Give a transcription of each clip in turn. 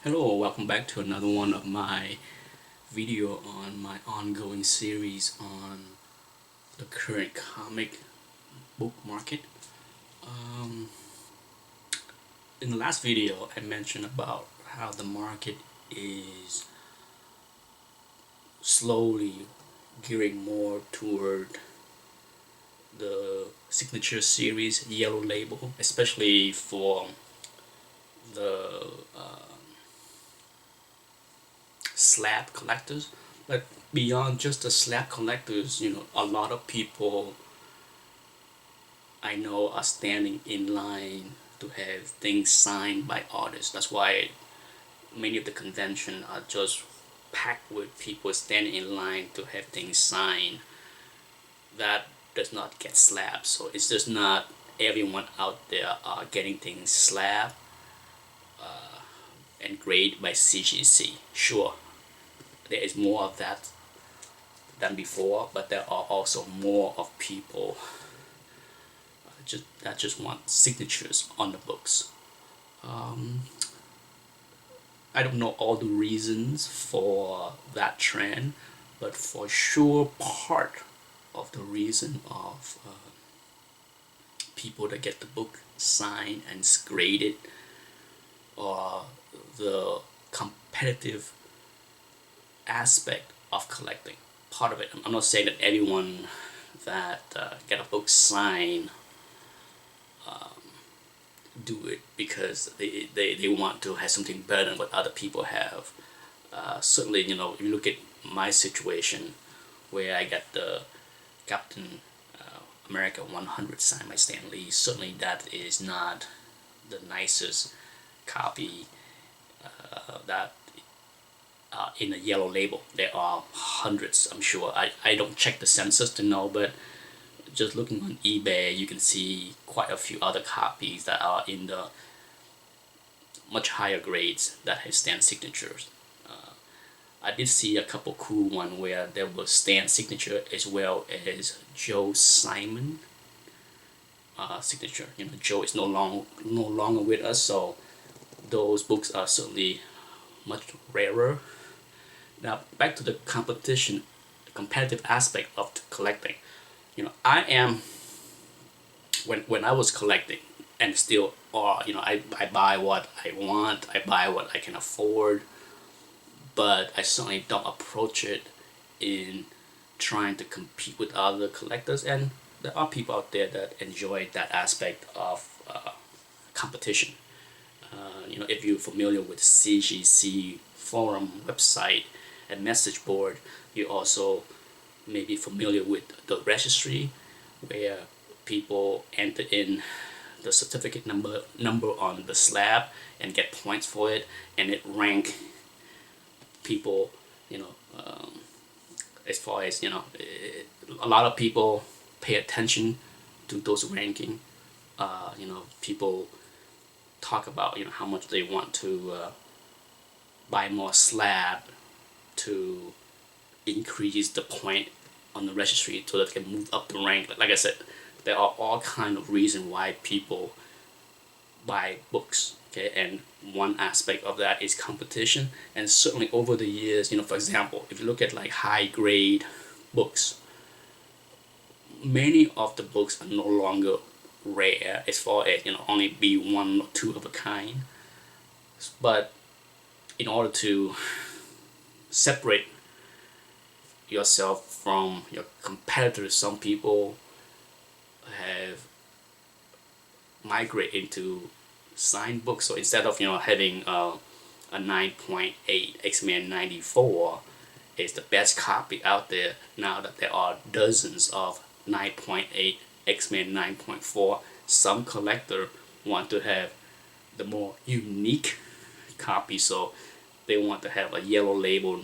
Hello, welcome back to another one of my video on my ongoing series on the current comic book market. Um, in the last video, I mentioned about how the market is slowly gearing more toward the signature series yellow label, especially for the slab collectors. But beyond just the slab collectors, a lot of people I know are standing in line to have things signed by artists. That's why many of the convention are just packed with people standing in line to have things signed. That does not get slabbed, so it's just not everyone out there are getting things slabbed and graded by CGC. Sure, there is more of that than before, but there are also more of people that just want signatures on the books. Um, I don't know all the reasons for that trend, but for sure part of the reason of people that get the book signed and graded or the competitive aspect of collecting. Part of it. I'm not saying that everyone that get a book signed do it because they want to have something better than what other people have. Certainly, if you look at my situation where I got the Captain America 100 signed by Stan Lee, certainly that is not the nicest copy that in a yellow label. There are hundreds, I'm sure. I don't check the census to know, but just looking on eBay, you can see quite a few other copies that are in the much higher grades that have Stan signatures. I did see a couple cool one where there was Stan signature as well as Joe Simon signature. Joe is no longer with us, so those books are certainly much rarer. Now back to the competition, the competitive aspect of collecting. I am when I was collecting and still are. I buy what I want. I buy what I can afford, but I certainly don't approach it in trying to compete with other collectors. And there are people out there that enjoy that aspect of competition. If you're familiar with CGC forum website and message board, you also may be familiar with the registry where people enter in the certificate number on the slab and get points for it, and it rank people. You know, as far as a lot of people pay attention to those ranking. People talk about how much they want to buy more slab to increase the point on the registry so that they can move up the rank. Like I said, there are all kind of reasons why people buy books. Okay, and one aspect of that is competition. And certainly over the years, for example, if you look at like high grade books, many of the books are no longer rare as far as only be one or two of a kind. But in order to separate yourself from your competitors, some people have migrate into signed books. So instead of having a 9.8 X-Men 94 is the best copy out there, now that there are dozens of 9.8 X-Men 9.4, some collector want to have the more unique copy, so they want to have a yellow label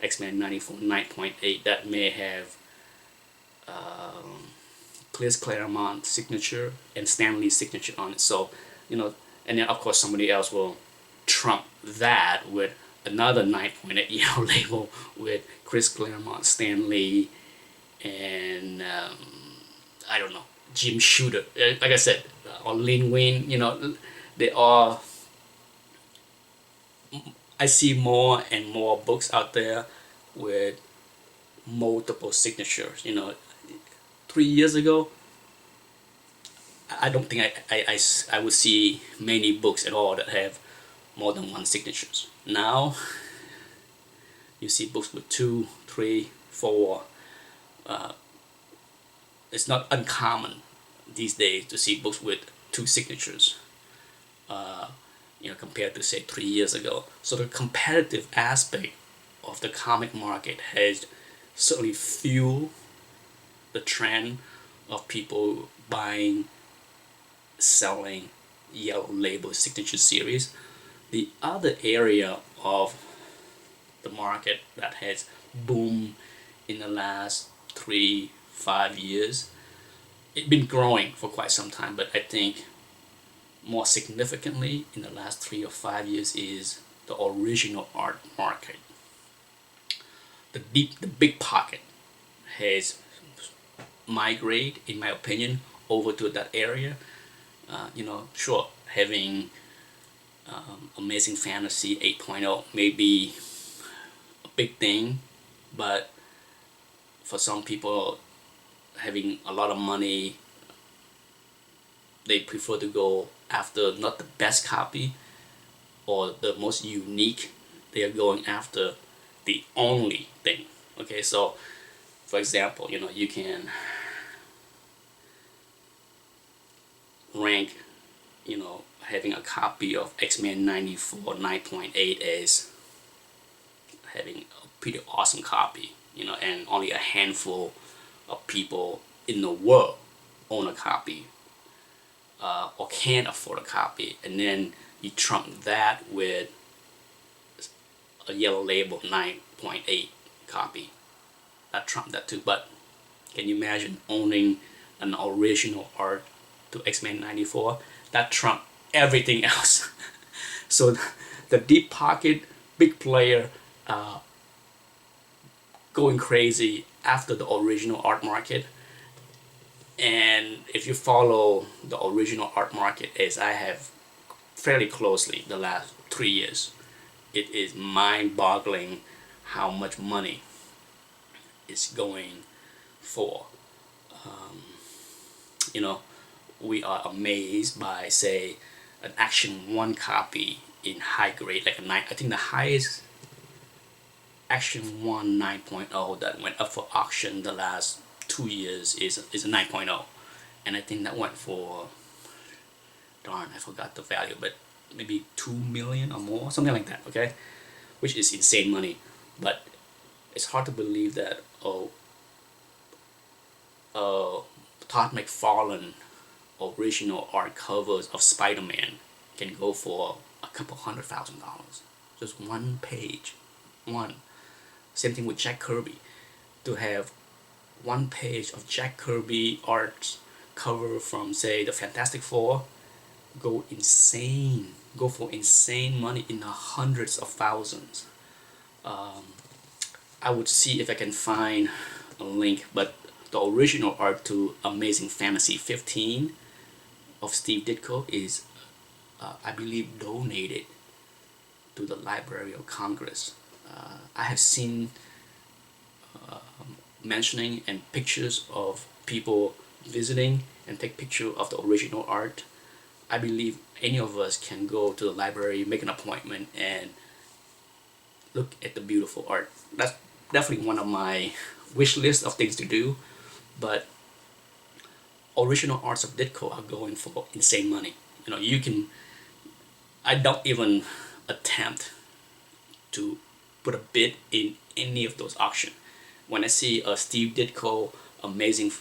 X-Men 94 9.8 that may have Chris Claremont signature and Stan Lee signature on it. So, and then of course somebody else will trump that with another 9.8 yellow label with Chris Claremont, Stan Lee, and I don't know, Jim Shooter. Like I said, or Lin Wayne. They are I see more and more books out there with multiple signatures. 3 years ago, I don't think I would see many books at all that have more than one signatures. Now you see books with two, three, four. It's not uncommon these days to see books with two signatures. Compared to say 3 years ago. So the competitive aspect of the comic market has certainly fueled the trend of people buying, selling Yellow Label signature series. The other area of the market that has boomed in the last 3-5 years, it's been growing for quite some time, but I think more significantly in the last 3 or 5 years is the original art market. The big pocket has migrated, in my opinion, over to that area. Sure, having Amazing Fantasy 8.0 may be a big thing, but for some people having a lot of money, they prefer to go after not the best copy or the most unique. They are going after the only thing. Okay, so for example, you can rank, having a copy of X-Men 94 9.8 as having a pretty awesome copy, and only a handful of people in the world own a copy, or can't afford a copy, and then you trump that with a Yellow Label 9.8 copy. That trump that too. But can you imagine owning an original art to X-Men 94? That trump everything else. So the deep pocket, big player, going crazy after the original art market. And if you follow the original art market, as I have fairly closely the last 3 years, it is mind-boggling how much money is going for. We are amazed by, say, an Action 1 copy in high grade, like a 9. I think the highest Action 1 9.0 that went up for auction the last 2 years is a 9.0, and I think that went for, darn, I forgot the value, but maybe 2 million or more, something like that. Okay, which is insane money, but it's hard to believe that Todd McFarlane original art covers of Spider-Man can go for a couple $100,000, just one page. Same thing with Jack Kirby. To have one page of Jack Kirby art cover from, say, the Fantastic Four, go for insane money in the hundreds of thousands. I would see if I can find a link, but the original art to Amazing Fantasy 15 of Steve Ditko is, I believe, donated to the Library of Congress. I have seen mentioning and pictures of people visiting and take picture of the original art. I believe any of us can go to the library, make an appointment, and look at the beautiful art. That's definitely one of my wish list of things to do, but original arts of Ditko are going for insane money. I don't even attempt to put a bid in any of those auctions. When I see a Steve Ditko Amazing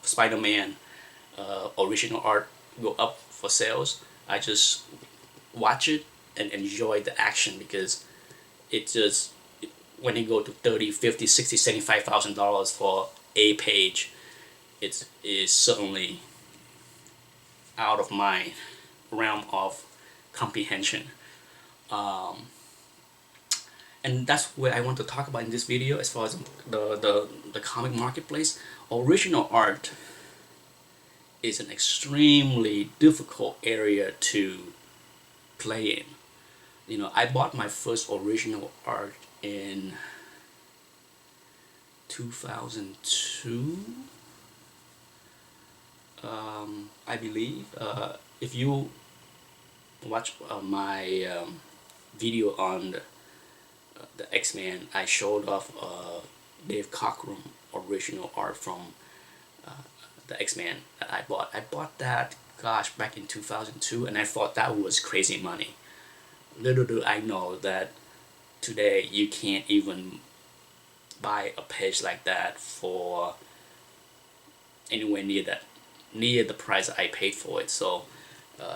Spider-Man original art go up for sales, I just watch it and enjoy the action, because it just, when you go to 30, 50, 60, $75,000 for a page, it is certainly out of my realm of comprehension. And that's what I want to talk about in this video as far as the comic marketplace. Original art is an extremely difficult area to play in. I bought my first original art in 2002, I believe. If you watch my video on the X-Men, I showed off Dave Cockrum original art from the X-Men that I bought. I bought that, gosh, back in 2002, and I thought that was crazy money. Little do I know that today you can't even buy a page like that for anywhere near the price I paid for it. So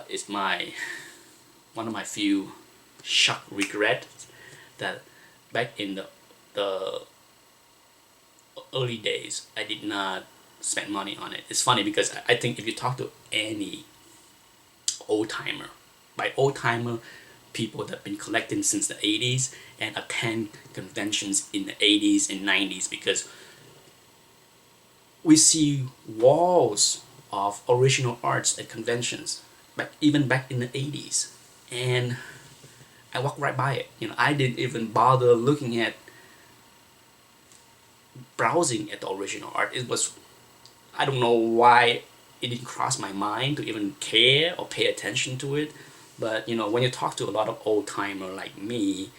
it's one of my few shock regrets that back in the early days I did not spend money on it. It's funny because I think if you talk to any old timer, by old timer, people that have been collecting since the 80s and attend conventions in the 80s and 90s, because we see walls of original arts at conventions, even back in the 80s, and I walked right by it. I didn't even bother looking at browsing at the original art. It was, I don't know why it didn't cross my mind to even care or pay attention to it. But when you talk to a lot of old timer like me,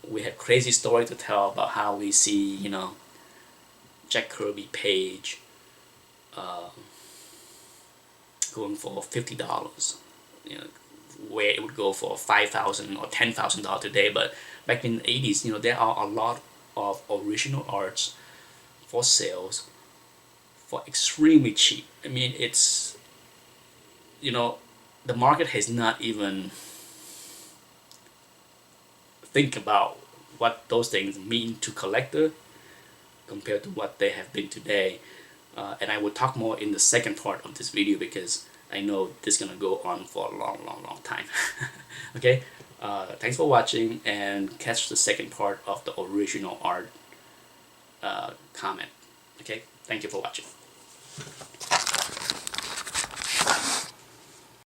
we have crazy story to tell about how we see Jack Kirby page going for $50, where it would go for $5,000 or $10,000 today. But back in the 80s, there are a lot of original arts for sales for extremely cheap. I mean, it's the market has not even think about what those things mean to collector compared to what they have been today. And I will talk more in the second part of this video, because I know this is gonna go on for a long time. Okay, thanks for watching, and catch the second part of the original art comment. Okay, thank you for watching.